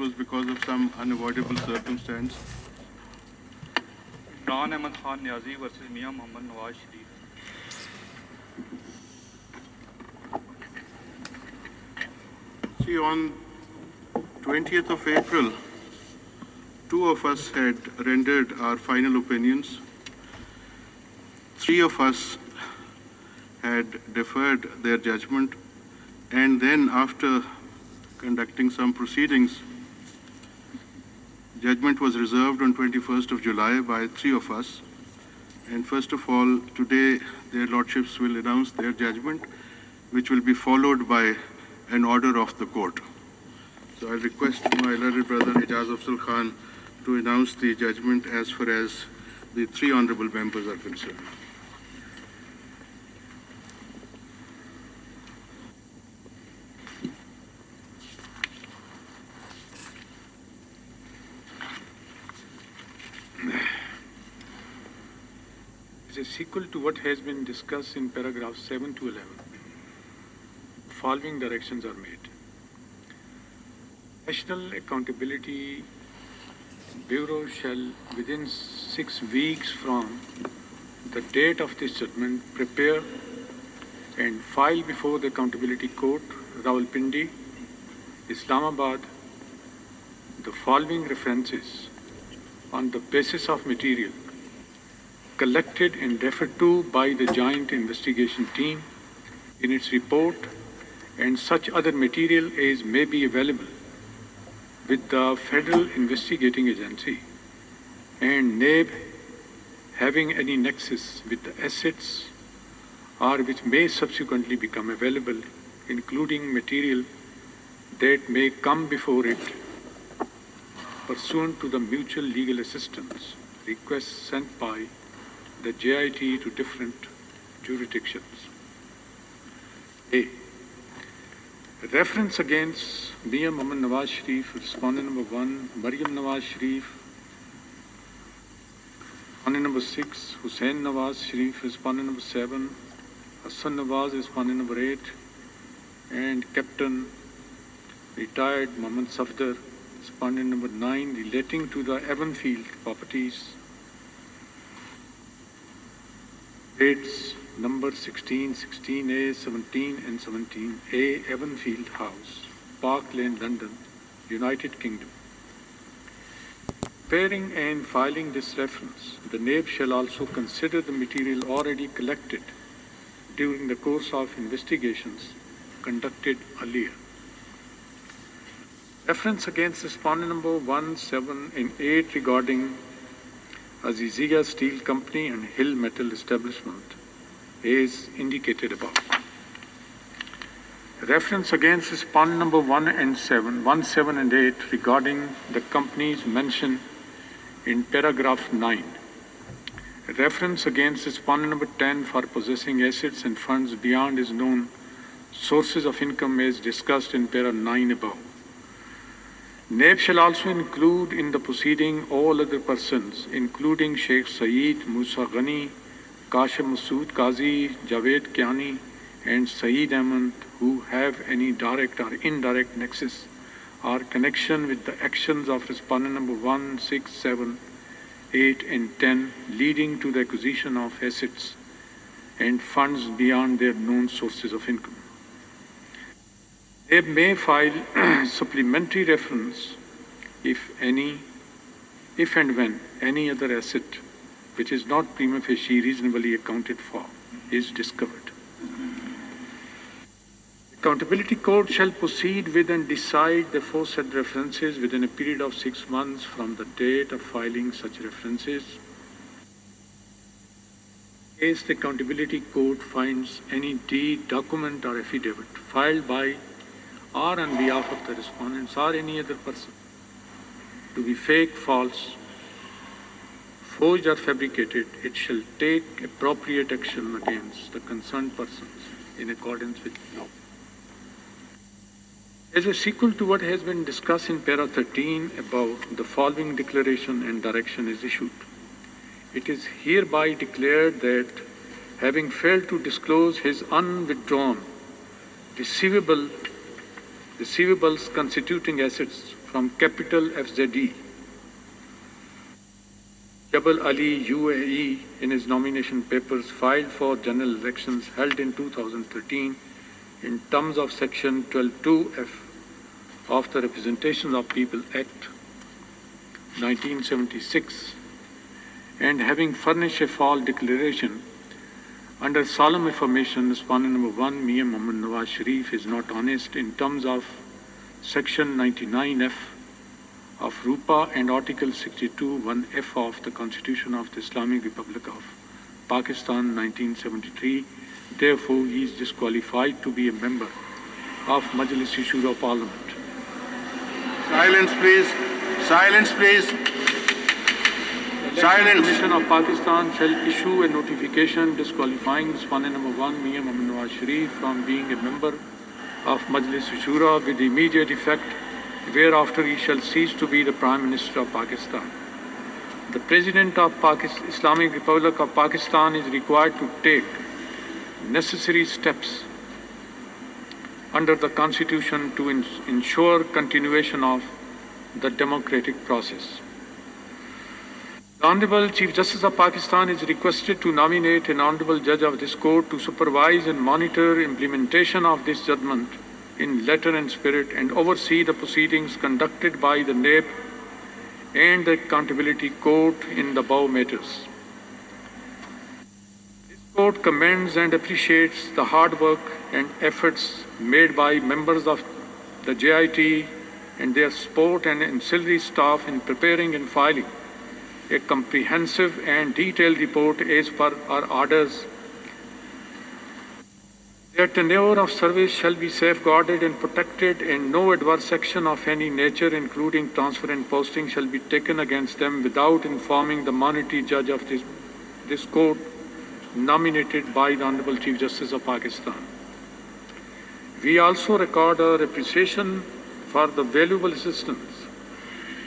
was because of some unavoidable circumstance. Imran Ahmed Khan Niazi versus Mia Mohammed Nawaz Sharif. See, on 20th of April, two of us had rendered our final opinions. Three of us had deferred their judgment, and then after conducting some proceedings, judgment was reserved on 21st of July by three of us. And first of all, today their lordships will announce their judgment, which will be followed by an order of the court. So I'll request my learned brother Ijaz Afzal Khan to announce the judgment as far as the three honorable members are concerned. As a sequel to what has been discussed in paragraphs 7 to 11, following directions are made. National Accountability Bureau shall, within 6 weeks from the date of this judgment, prepare and file before the Accountability Court, Rawalpindi, Islamabad, the following references on the basis of material collected and referred to by the Joint Investigation Team in its report, and such other material as may be available with the Federal Investigating Agency and NAB having any nexus with the assets or which may subsequently become available, including material that may come before it pursuant to the mutual legal assistance requests sent by the JIT to different jurisdictions. A. Reference against Mia Mohammed Nawaz Sharif, respondent number 1, Maryam Nawaz Sharif, respondent number 6, Hussain Nawaz Sharif, respondent number 7, Hassan Nawaz, respondent number 8, and Captain retired Mohammed Safdar, respondent number 9, relating to the Evanfield properties, dates number 16, 16A, 17 and 17A, Evanfield House, Park Lane, London, United Kingdom. Preparing and filing this reference, the NAB shall also consider the material already collected during the course of investigations conducted earlier. Reference against respondent number 1, 7 and 8 regarding Azizia Steel Company and Hill Metal Establishment is indicated above. Reference against respondent number 1 and 7, 1, 7 and 8 regarding the companies mentioned in paragraph 9. Reference against respondent number 10 for possessing assets and funds beyond his known sources of income as discussed in para 9 above. NAB shall also include in the proceeding all other persons, including Sheikh Saeed Musa Ghani, Kashim Masood Qazi, Javed Kiani, and Saeed Ahmed, who have any direct or indirect nexus or connection with the actions of respondent number 1, 6, 7, 8, and 10, leading to the acquisition of assets and funds beyond their known sources of income. They may file supplementary reference if and when any other asset which is not prima facie reasonably accounted for is discovered. Accountability Court shall proceed with and decide the aforesaid references within a period of 6 months from the date of filing such references. In case the Accountability Court finds any deed, document or affidavit filed by or on behalf of the respondents or any other person to be fake, false, forged or fabricated, it shall take appropriate action against the concerned persons in accordance with law. As a sequel to what has been discussed in para 13 above, the following declaration and direction is issued. It is hereby declared that having failed to disclose his unwithdrawn receivable receivables constituting assets from capital FZE, Jabal Ali UAE, in his nomination papers filed for general elections held in 2013 in terms of Section 12(2)(f) of the Representation of People Act 1976, and having furnished a false declaration under solemn affirmation, respondent number 1, Mia Muhammad Nawaz Sharif, is not honest in terms of Section 99(f) of RUPA and Article 62(1)(f) of the Constitution of the Islamic Republic of Pakistan 1973. Therefore, he is disqualified to be a member of Majlis Shura Parliament. Silence, please. Silence, please. The Election Commission of Pakistan shall issue a notification disqualifying respondent number 1, Mia Muhammad Nawaz Sharif, from being a member of Majlis Shura with immediate effect, whereafter he shall cease to be the Prime Minister of Pakistan. The President of Islamic Republic of Pakistan is required to take necessary steps under the Constitution to ensure continuation of the democratic process. The Honorable Chief Justice of Pakistan is requested to nominate an Honorable Judge of this Court to supervise and monitor implementation of this judgment in letter and spirit and oversee the proceedings conducted by the NAB and the Accountability Court in the above matters. This Court commends and appreciates the hard work and efforts made by members of the JIT and their support and ancillary staff in preparing and filing a comprehensive and detailed report as per our orders. Their tenure of service shall be safeguarded and protected, and no adverse action of any nature, including transfer and posting, shall be taken against them without informing the monetary judge of this court nominated by the Honorable Chief Justice of Pakistan. We also record our appreciation for the valuable assistance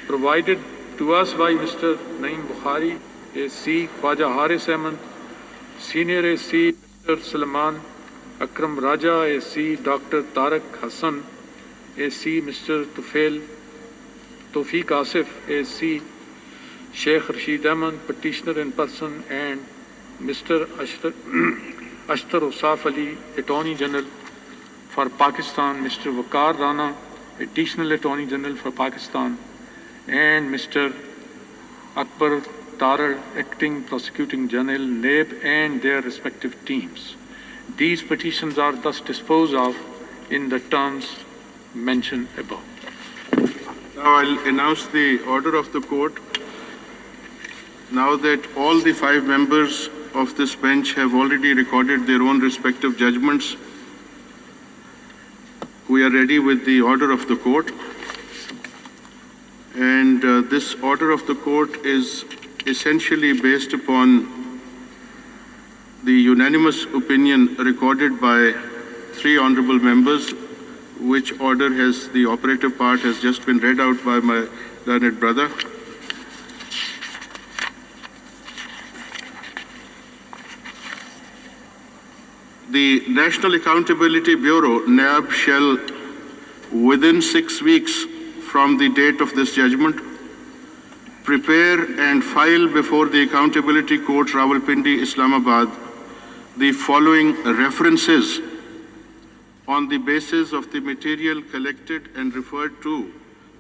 provided to us by Mr. Naeem Bukhari, AC, Khwaja Haris Ahmed, Senior AC, Mr. Salman Akram Raja, AC, Dr. Tariq Hassan, AC, Mr. Tawfiq Asif, AC, Sheikh Rashid Ahmed, petitioner in person, and Mr. Ashtar Usaf Ali, Attorney General for Pakistan, Mr. Waqar Rana, Additional Attorney General for Pakistan, and Mr. Akbar Tarar, Acting Prosecuting General, NAB, and their respective teams. These petitions are thus disposed of in the terms mentioned above. Now I'll announce the order of the court. Now that all the 5 members of this bench have already recorded their own respective judgments, we are ready with the order of the court. And this order of the court is essentially based upon the unanimous opinion recorded by 3 honorable members, which order has, the operative part has just been read out by my learned brother. The National Accountability Bureau, NAB, shall, within 6 weeks from the date of this judgment, prepare and file before the Accountability Court, Rawalpindi, Islamabad, the following references on the basis of the material collected and referred to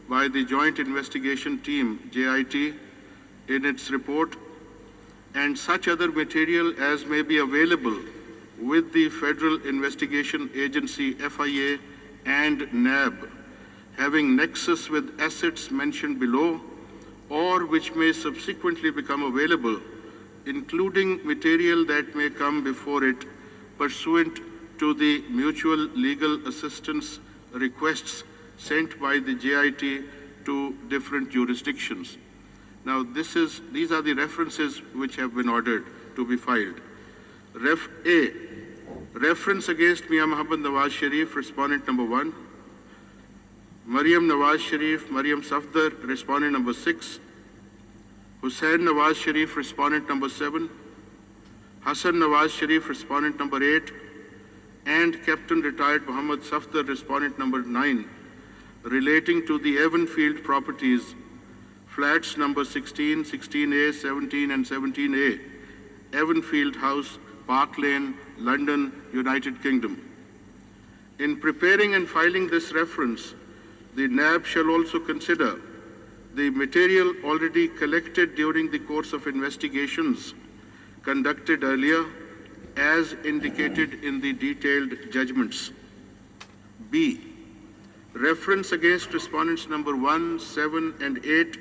by the Joint Investigation Team, JIT, in its report, and such other material as may be available with the Federal Investigation Agency, FIA, and NAB, having nexus with assets mentioned below, or which may subsequently become available, including material that may come before it pursuant to the mutual legal assistance requests sent by the JIT to different jurisdictions. Now, these are the references which have been ordered to be filed. Ref A, reference against Mia Muhammad Nawaz Sharif, respondent number 1. Maryam Nawaz Sharif, Maryam Safdar, respondent number 6. Hussain Nawaz Sharif, respondent number 7. Hassan Nawaz Sharif, respondent number 8. And Captain Retired Muhammad Safdar, respondent number 9, relating to the Evanfield properties, flats number 16, 16A, 17 and 17A, Evanfield House, Park Lane, London, United Kingdom. In preparing and filing this reference, the NAB shall also consider the material already collected during the course of investigations conducted earlier as indicated in the detailed judgments. B. Reference against respondents number 1, 7 and 8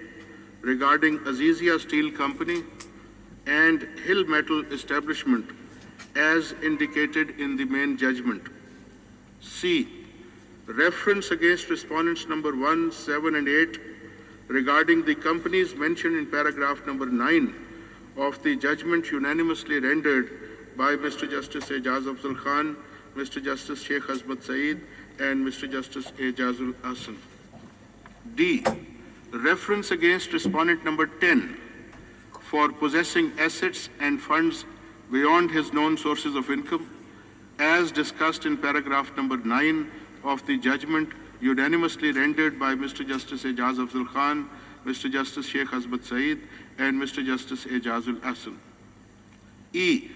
regarding Azizia Steel Company and Hill Metal Establishment as indicated in the main judgment. C. Reference against respondents number 1, 7 and 8 regarding the companies mentioned in paragraph number 9 of the judgment unanimously rendered by Mr. Justice Ejaz Afzal Khan, Mr. Justice Sheikh Hasbat Saeed and Mr. Justice Ejazul Ahsan. D. Reference against respondent number 10 for possessing assets and funds beyond his known sources of income as discussed in paragraph number 9 of the judgment unanimously rendered by Mr. Justice Ejaz Afzal Khan, Mr. Justice Sheikh Hasbat Saeed and Mr. Justice Ejazul Ahsan. E.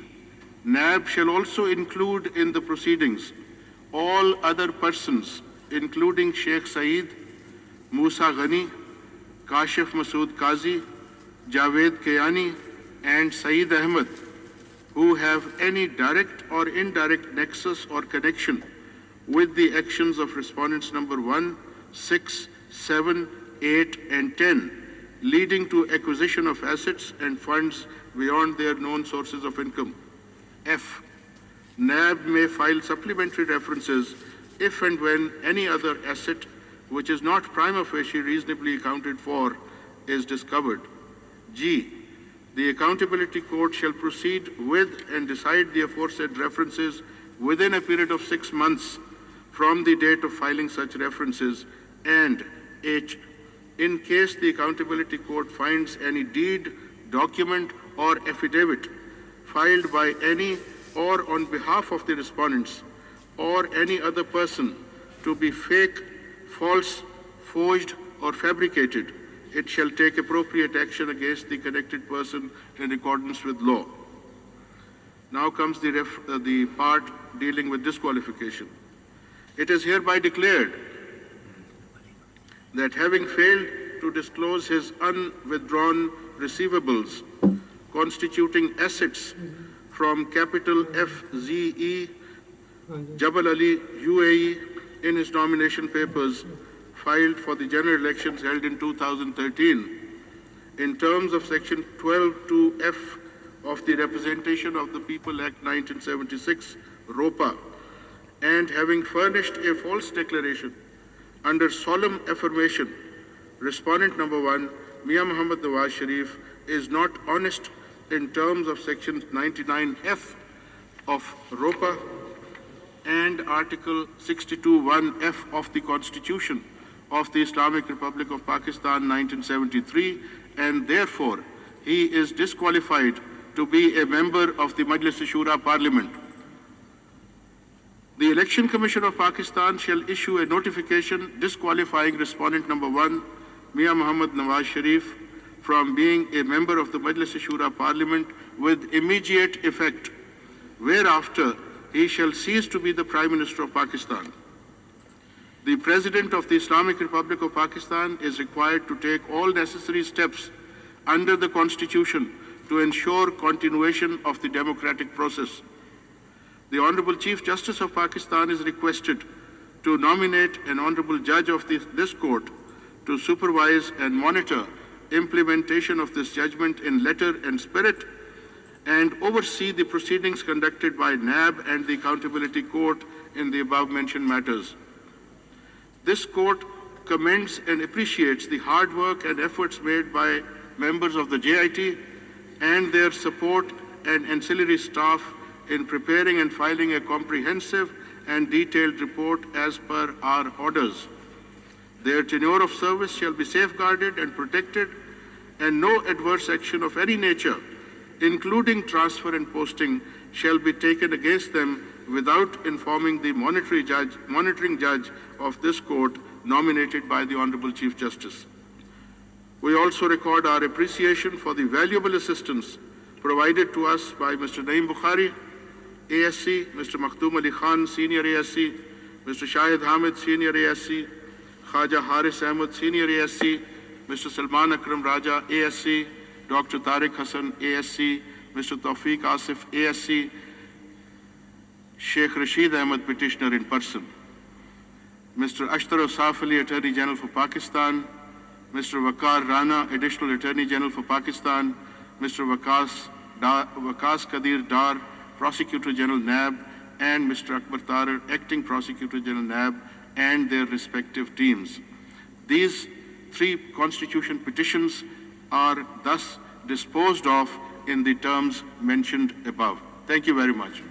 NAB shall also include in the proceedings all other persons, including Sheikh Saeed, Musa Ghani, Kashif Masood Qazi, Javed Kayani, and Saeed Ahmed, who have any direct or indirect nexus or connection with the actions of respondents number 1, 6, 7, 8, and 10, leading to acquisition of assets and funds beyond their known sources of income. F. NAB may file supplementary references if and when any other asset which is not prima facie reasonably accounted for is discovered. G. The Accountability Court shall proceed with and decide the aforesaid references within a period of 6 months from the date of filing such references. And H. In case the Accountability Court finds any deed, document, or affidavit filed by any or on behalf of the respondents or any other person to be fake, false, forged, or fabricated, it shall take appropriate action against the connected person in accordance with law. Now comes the part dealing with disqualification. It is hereby declared that having failed to disclose his unwithdrawn receivables constituting assets from capital FZE Jabal Ali UAE in his nomination papers filed for the general elections held in 2013 in terms of section 12(2)(f) of the Representation of the People Act 1976 ROPA, and having furnished a false declaration under solemn affirmation, respondent number 1, Mia Muhammad Nawaz Sharif, is not honest in terms of section 99F of ROPA and article 62(1)(f) of the Constitution of the Islamic Republic of Pakistan 1973, and therefore he is disqualified to be a member of the Majlis-e-Shura Parliament. The Election Commission of Pakistan shall issue a notification disqualifying respondent number 1, Mia Muhammad Nawaz Sharif, from being a member of the Majlis-e-Shura Parliament with immediate effect, whereafter he shall cease to be the Prime Minister of Pakistan. The President of the Islamic Republic of Pakistan is required to take all necessary steps under the Constitution to ensure continuation of the democratic process. The Honorable Chief Justice of Pakistan is requested to nominate an Honorable Judge of this Court to supervise and monitor implementation of this judgment in letter and spirit, and oversee the proceedings conducted by NAB and the Accountability Court in the above-mentioned matters. This Court commends and appreciates the hard work and efforts made by members of the JIT and their support and ancillary staff in preparing and filing a comprehensive and detailed report as per our orders. Their tenure of service shall be safeguarded and protected, and no adverse action of any nature, including transfer and posting, shall be taken against them without informing the monitoring judge of this court, nominated by the Honorable Chief Justice. We also record our appreciation for the valuable assistance provided to us by Mr. Naeem Bukhari, ASC, Mr. Makhdoom Ali Khan, Senior ASC, Mr. Shahid Hamid, Senior ASC, Khaja Haris Ahmed, Senior ASC, Mr. Salman Akram Raja, ASC, Dr. Tariq Hassan, ASC, Mr. Tawfiq Asif, ASC, Sheikh Rashid Ahmed, Petitioner in person, Mr. Ashtar Osaf Ali, Attorney General for Pakistan, Mr. Waqar Rana, Additional Attorney General for Pakistan, Mr. Waqas Qadir Dar, Prosecutor General NAB, and Mr. Akbar Tarar, Acting Prosecutor General NAB, and their respective teams. These 3 constitution petitions are thus disposed of in the terms mentioned above. Thank you very much.